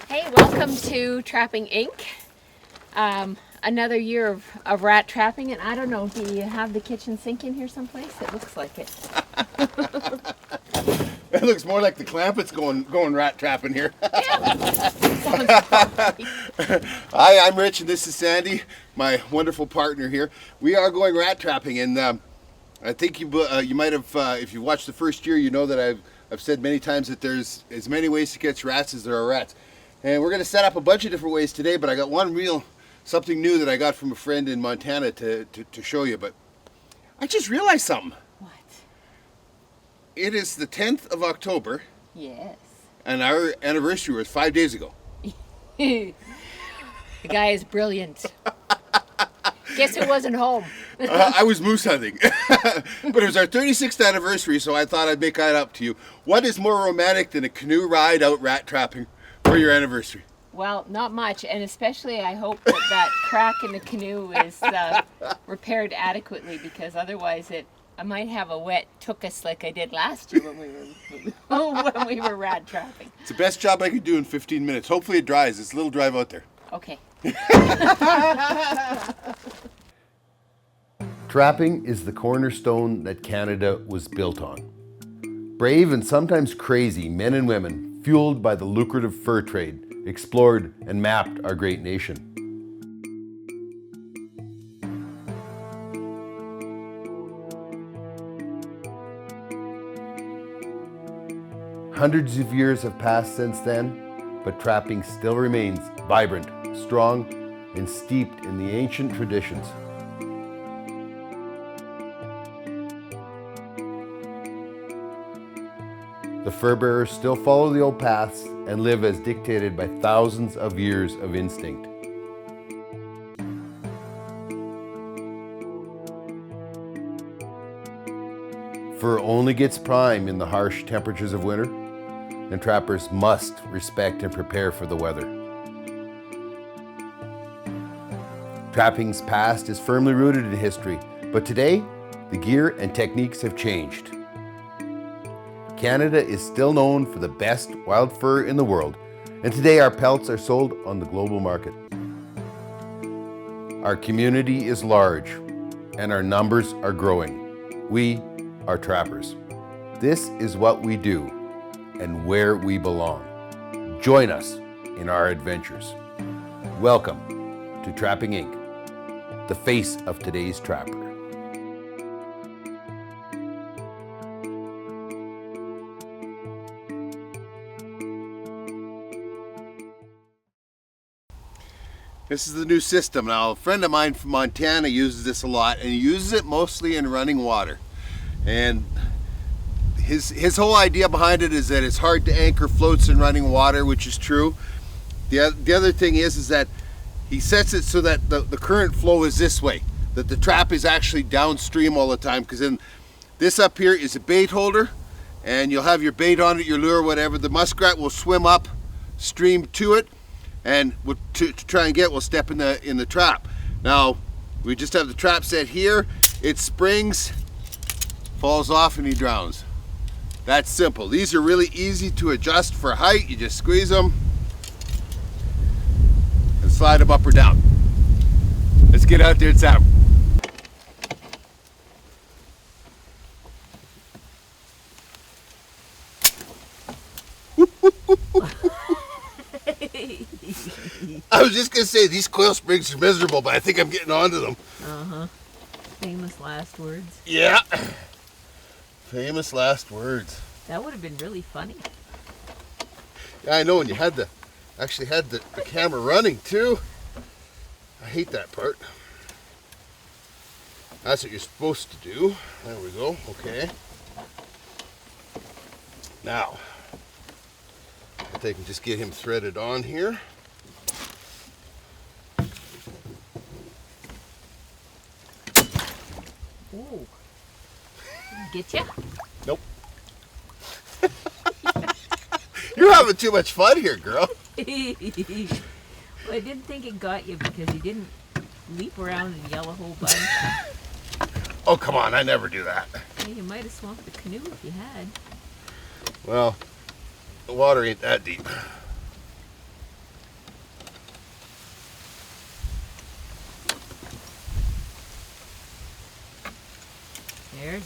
Hey, welcome to Trapping Inc. Another year of rat trapping, and I don't know, do you have the kitchen sink in here someplace? It looks like it. It looks more like the Clampetts going rat trapping here. Yeah. Sounds about right. Hi, I'm Rich, and this is Sandy, my wonderful partner here. We are going rat trapping, and I think you might have, if you watched the first year, you know that I've said many times that there's as many ways to catch rats as there are rats. And we're going to set up a bunch of different ways today, but I got something new that I got from a friend in Montana to show you. But I just realized something. What? It is the 10th of October. Yes. And our anniversary was 5 days ago. The guy is brilliant. Guess who wasn't home? I was moose hunting. But it was our 36th anniversary, so I thought I'd make that up to you. What is more romantic than a canoe ride out rat trapping for your anniversary? Well, not much, and especially I hope that crack in the canoe is repaired adequately, because otherwise I might have a wet tuchus like I did last year when we were rat trapping. It's the best job I could do in 15 minutes. Hopefully it dries. It's a little drive out there. Okay. Trapping is the cornerstone that Canada was built on. Brave and sometimes crazy men and women, fueled by the lucrative fur trade, explored and mapped our great nation. Hundreds of years have passed since then, but trapping still remains vibrant, strong, and steeped in the ancient traditions. The fur bearers still follow the old paths and live as dictated by thousands of years of instinct. Fur only gets prime in the harsh temperatures of winter, and trappers must respect and prepare for the weather. Trapping's past is firmly rooted in history, but today, the gear and techniques have changed. Canada is still known for the best wild fur in the world, and today our pelts are sold on the global market. Our community is large, and our numbers are growing. We are trappers. This is what we do, and where we belong. Join us in our adventures. Welcome to Trapping Inc., the face of today's trapper. This is the new system. Now, a friend of mine from Montana uses this a lot, and he uses it mostly in running water. And his whole idea behind it is that it's hard to anchor floats in running water, which is true. The other thing is that he sets it so that the current flow is this way, that the trap is actually downstream all the time, because then this up here is a bait holder, and you'll have your bait on it, your lure, whatever. The muskrat will swim up stream to it, and to try and get, we'll step in the trap. Now, we just have the trap set here. It springs, falls off, and he drowns. That's simple. These are really easy to adjust for height. You just squeeze them and slide them up or down. Let's get out there and tap. I was just gonna say these coil springs are miserable, but I think I'm getting onto them. Famous last words. Yeah. Famous last words. That would have been really funny. Yeah, I know, and you actually had the camera running too. I hate that part. That's what you're supposed to do. There we go. Okay. Now, I think I can just get him threaded on here. Ooh. Get ya? Nope. You're having too much fun here, girl. Well, I didn't think it got you because you didn't leap around and yell a whole bunch. Oh, come on. I never do that. Hey, you might have swamped the canoe if you had. Well, the water ain't that deep.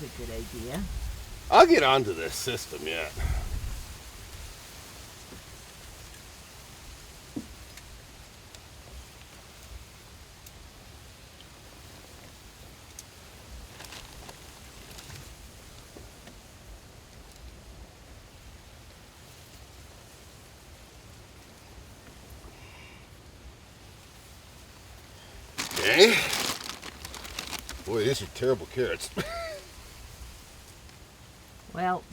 is a good idea. I'll get onto this system yet. Okay. Boy, these are terrible carrots. Well,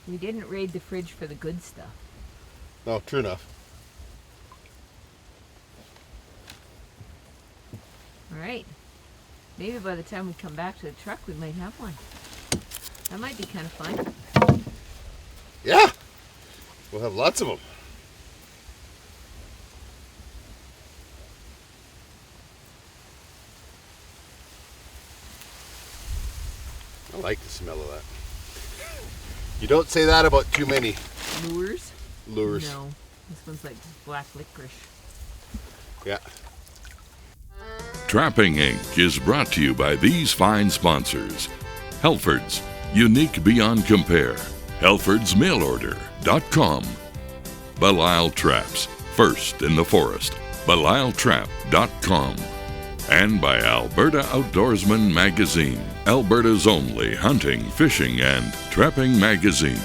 we didn't raid the fridge for the good stuff. No, true enough. All right. Maybe by the time we come back to the truck, we might have one. That might be kind of fun. Yeah. We'll have lots of them. I like the smell of that. You don't say that about too many Lures? lures. No. This one's like black licorice. Yeah. Trapping Inc. is brought to you by these fine sponsors. Helford's, unique beyond compare. HelfordsMailOrder.com. Belial Traps, first in the forest. BelialTrap.com. And by Alberta Outdoorsman Magazine, Alberta's only hunting, fishing, and trapping magazine.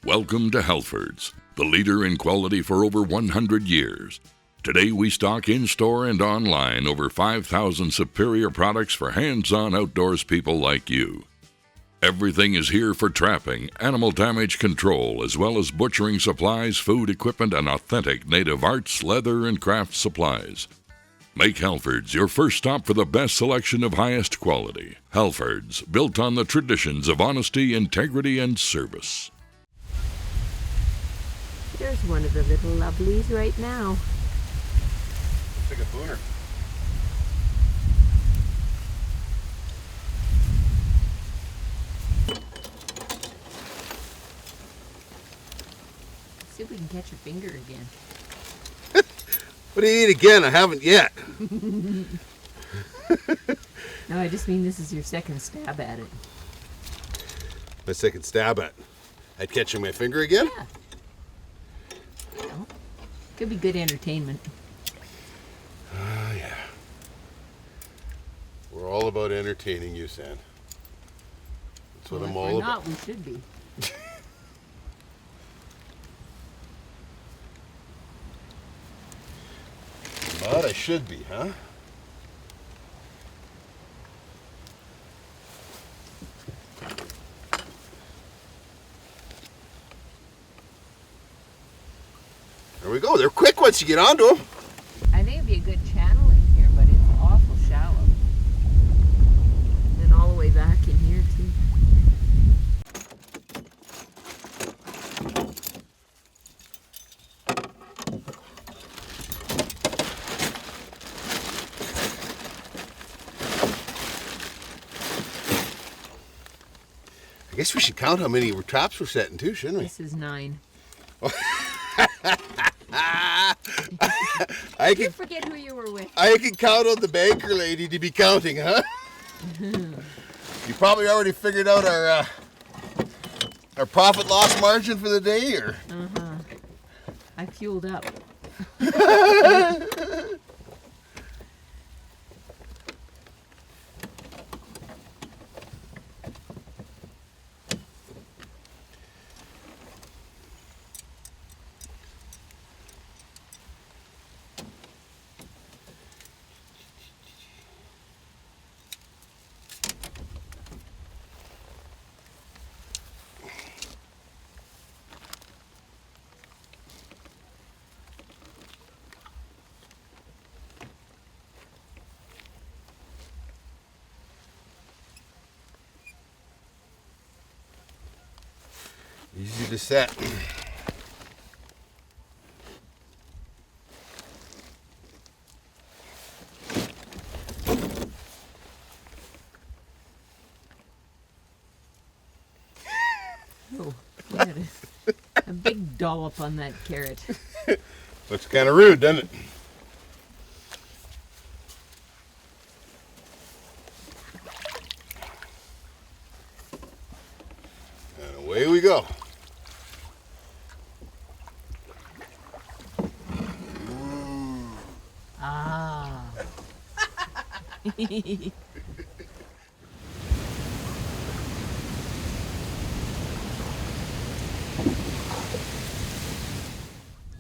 Welcome to Helford's, the leader in quality for over 100 years. Today we stock in-store and online over 5,000 superior products for hands-on outdoors people like you. Everything is here for trapping, animal damage control, as well as butchering supplies, food equipment, and authentic native arts, leather, and craft supplies. Make Helford's your first stop for the best selection of highest quality. Helford's, built on the traditions of honesty, integrity, and service. There's one of the little lovelies right now. It's like a booner. See if we can catch your finger again. What do you eat again? I haven't yet. No, I just mean this is your second stab at it. My second stab at catching my finger again? Yeah. Well, could be good entertainment. Yeah. We're all about entertaining you, San. That's what Well, I'm if all we're about. not, we should be. But I should be, huh? There we go. They're quick once you get onto them. I think it'd be a good channel in here, but it's awful shallow. And all the way back in here, too. I guess we should count how many traps we're setting too, shouldn't we? This is 9. I You can forget who you were with. count on the banker lady to be counting, huh? You probably already figured out our profit loss margin for the day, or? I fueled up. Easy to set. Oh, you had a big dollop on that carrot. Looks kind of rude, doesn't it? we go. Ah.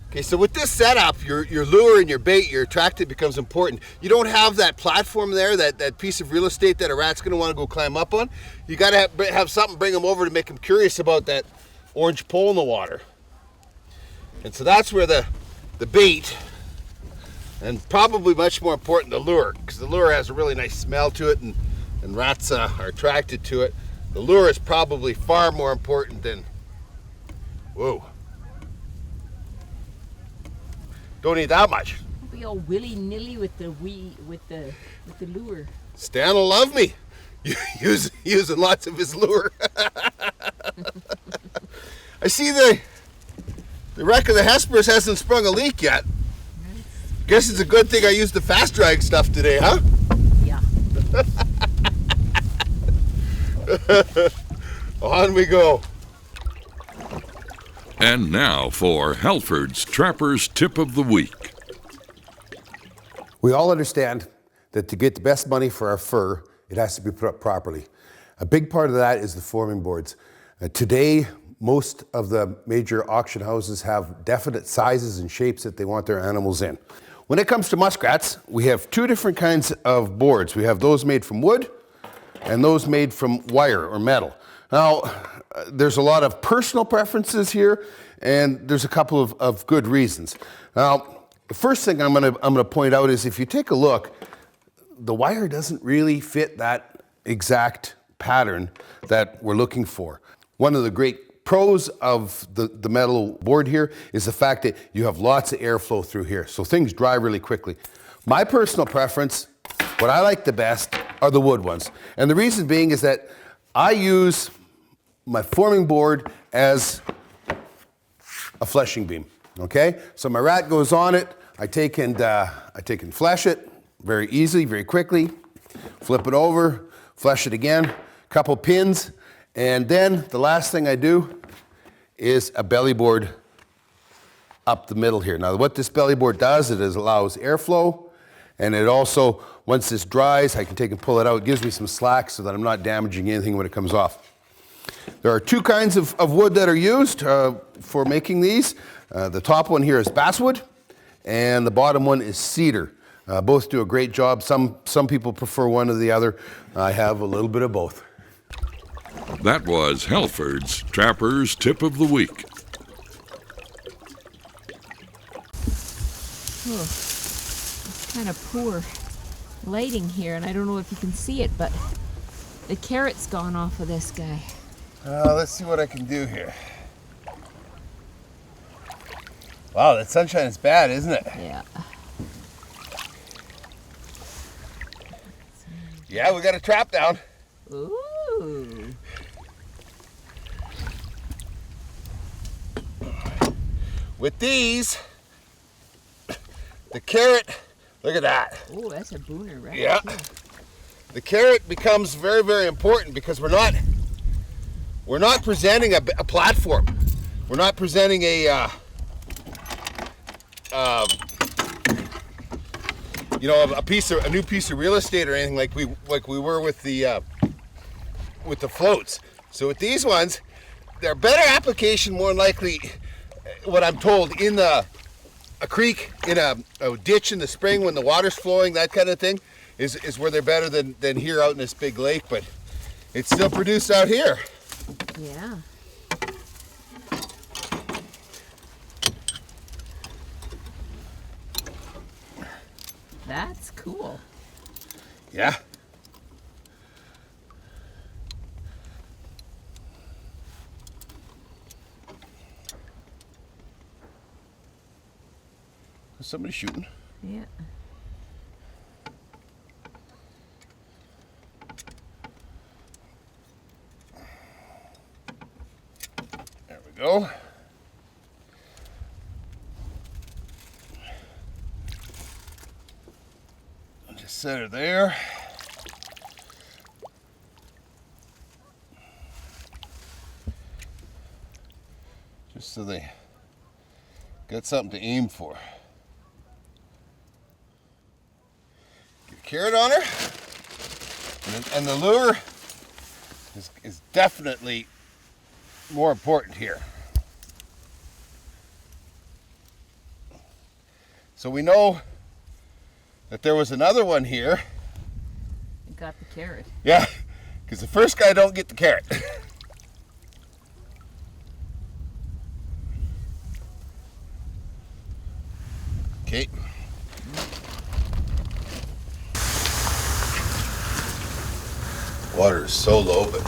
Okay, so with this setup, your lure and your bait, your attractant becomes important. You don't have that platform there, that piece of real estate that a rat's gonna wanna go climb up on. You gotta have something bring them over to make them curious about that orange pole in the water. And so that's where the bait, and probably much more important, the lure, because the lure has a really nice smell to it, and rats are attracted to it. The lure is probably far more important than, whoa. Don't need that much. Don't be all willy-nilly with the lure. Stan will love me. Using lots of his lure. I see the wreck of the Hesperus hasn't sprung a leak yet. Guess it's a good thing I used the fast drag stuff today, huh? Yeah. On we go. And now for Halford's Trapper's Tip of the Week. We all understand that to get the best money for our fur, it has to be put up properly. A big part of that is the forming boards. Today, most of the major auction houses have definite sizes and shapes that they want their animals in. When it comes to muskrats, we have two different kinds of boards. We have those made from wood and those made from wire or metal. Now, there's a lot of personal preferences here, and there's a couple of good reasons. Now, the first thing I'm gonna point out is if you take a look, the wire doesn't really fit that exact pattern that we're looking for. One of the great pros of the metal board here is the fact that you have lots of airflow through here, so things dry really quickly. My personal preference, what I like the best, are the wood ones. And the reason being is that I use my forming board as a fleshing beam, okay? So my rat goes on it, I take and flesh it very easily, very quickly, flip it over, flesh it again, couple pins, and then the last thing I do is a belly board up the middle here. Now what this belly board does, it allows airflow, and it also, once this dries, I can take and pull it out. It gives me some slack so that I'm not damaging anything when it comes off. There are two kinds of wood that are used for making these. The top one here is basswood, and the bottom one is cedar. Both do a great job. Some people prefer one or the other. I have a little bit of both. That was Halford's Trapper's Tip of the Week. Oh, it's kind of poor lighting here, and I don't know if you can see it, but the carrot's gone off of this guy. Let's see what I can do here. Wow, that sunshine is bad, isn't it? Yeah. Yeah, we got a trap down. Ooh. With these, the carrot, look at that. Oh, that's a booner, right? Yeah. The carrot becomes very, very important because we're not presenting a platform. We're not presenting a new piece of real estate or anything like we were with the floats. So with these ones, they're better application, more than likely, what I'm told, in a creek, in a ditch in the spring when the water's flowing, that kind of thing, is where they're better than here out in this big lake. But it's still produced out here. Yeah. That's cool. Yeah. Is somebody shooting? Yeah. There we go. Just set her there. so they got something to aim for. Get a carrot on her, and the lure is definitely more important here. So we know that there was another one here. You got the carrot. Yeah, because the first guy don't get the carrot. Okay. Water is so low, but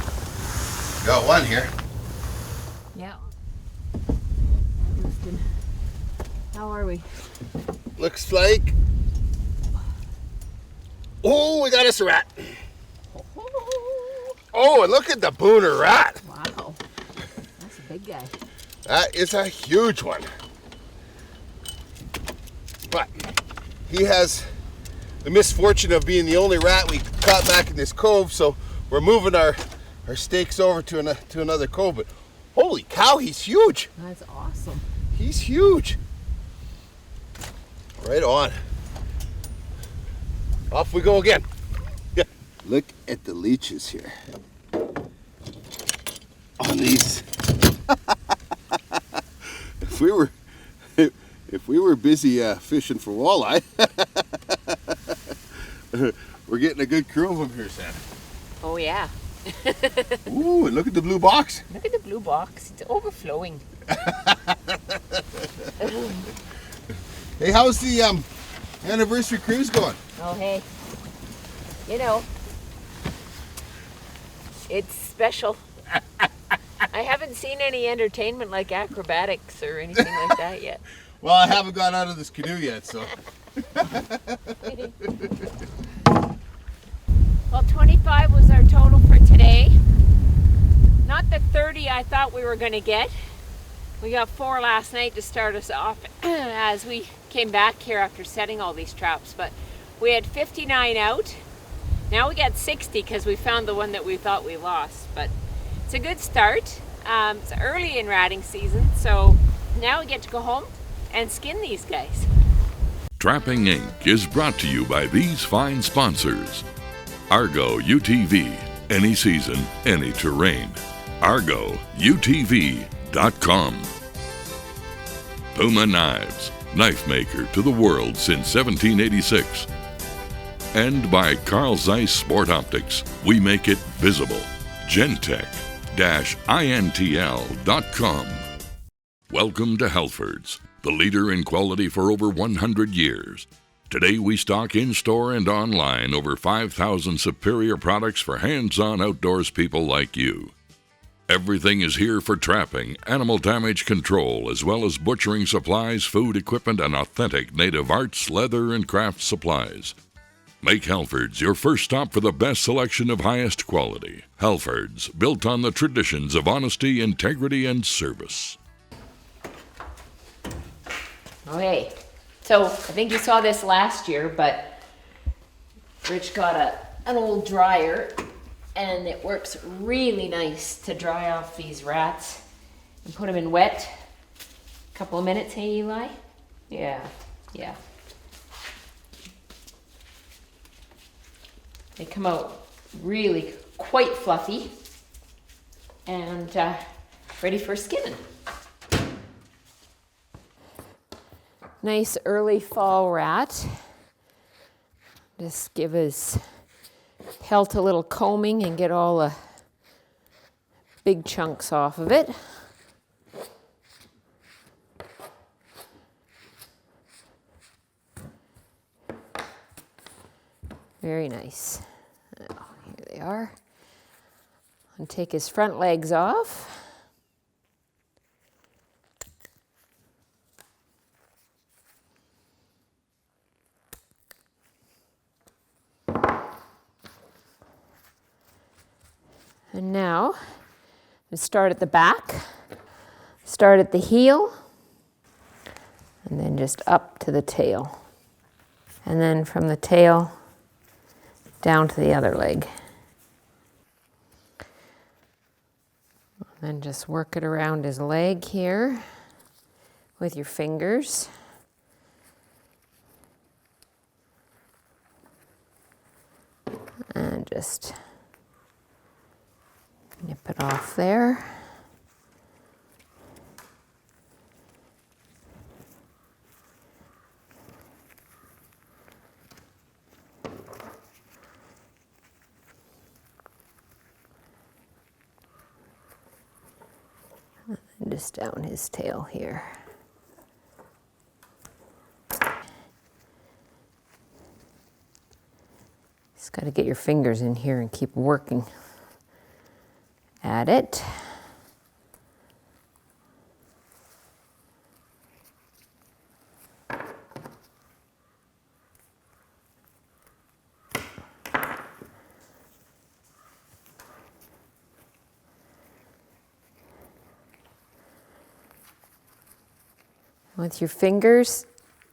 got one here. Yeah. Justin, how are we? Looks like. Oh, we got us a rat. Oh, and look at the booner rat. Wow. That's a big guy. That is a huge one. But he has the misfortune of being the only rat we caught back in this cove, so we're moving our stakes over to another cove. But holy cow, he's huge. That's awesome. He's huge. Right on. Off we go again. Yeah. Look at the leeches here. On these. If we were busy fishing for walleye, we're getting a good crew of them here, Sam. Oh yeah. Ooh, and look at the blue box. Look at the blue box. It's overflowing. Hey, how's the anniversary cruise going? Oh hey. You know, it's special. I haven't seen any entertainment like acrobatics or anything like that yet. Well, I haven't got out of this canoe yet, so. Well, 25 was our total for today. Not the 30 I thought we were going to get. We got 4 last night to start us off as we came back here after setting all these traps. But we had 59 out. Now we got 60 because we found the one that we thought we lost. But it's a good start. It's early in ratting season, so now we get to go home and skin these guys. Trapping Inc. is brought to you by these fine sponsors. Argo UTV, any season, any terrain. ArgoUTV.com. Puma Knives, knife maker to the world since 1786. And by Carl Zeiss Sport Optics, we make it visible. Gentech-intl.com. Welcome to Halfords, the leader in quality for over 100 years. Today we stock in-store and online over 5,000 superior products for hands-on outdoors people like you. Everything is here for trapping, animal damage control, as well as butchering supplies, food equipment, and authentic native arts, leather, and craft supplies. Make Halfords your first stop for the best selection of highest quality. Halfords, built on the traditions of honesty, integrity, and service. Okay, so I think you saw this last year, but Rich got an old dryer, and it works really nice to dry off these rats and put them in wet. A couple of minutes, hey Eli? Yeah. They come out really quite fluffy and ready for skinning. Nice early fall rat. Just give his pelt a little combing and get all the big chunks off of it. Very nice. Oh, here they are. And take his front legs off. And now, we start at the back, start at the heel, and then just up to the tail. And then from the tail, down to the other leg. And then just work it around his leg here. with your fingers. And just nip it off there. And just down his tail here. Just got to get your fingers in here and keep working at it. With your fingers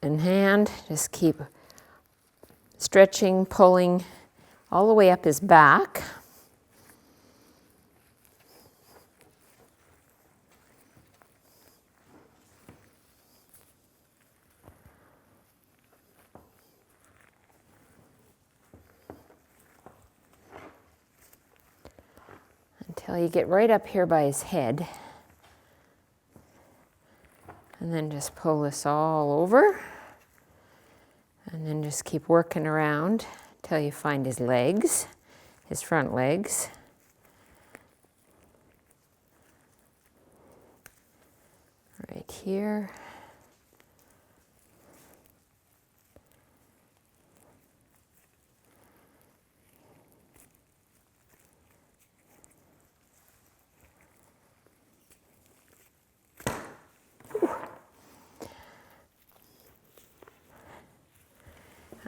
and hand, just keep stretching, pulling all the way up his back. Until you get right up here by his head. And then just pull this all over. And then just keep working around till you find his legs, his front legs. Right here.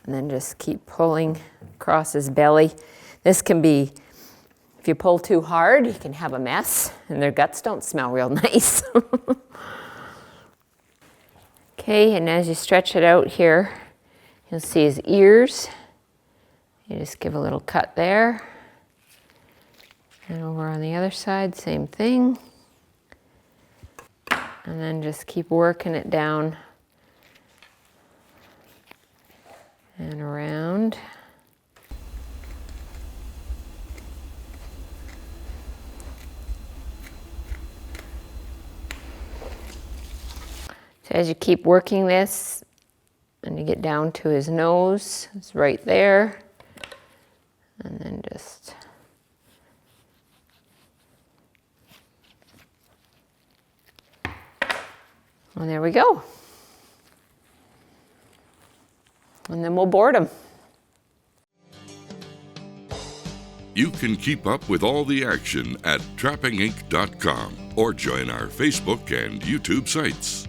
And then just keep pulling across his belly. This can be, if you pull too hard, you can have a mess, and their guts don't smell real nice. Okay, and as you stretch it out here, you'll see his ears. You just give a little cut there. And over on the other side, same thing. And then just keep working it down and around. So as you keep working this, and you get down to his nose, it's right there. And then just and there we go. And then we'll board them. You can keep up with all the action at trappinginc.com or join our Facebook and YouTube sites.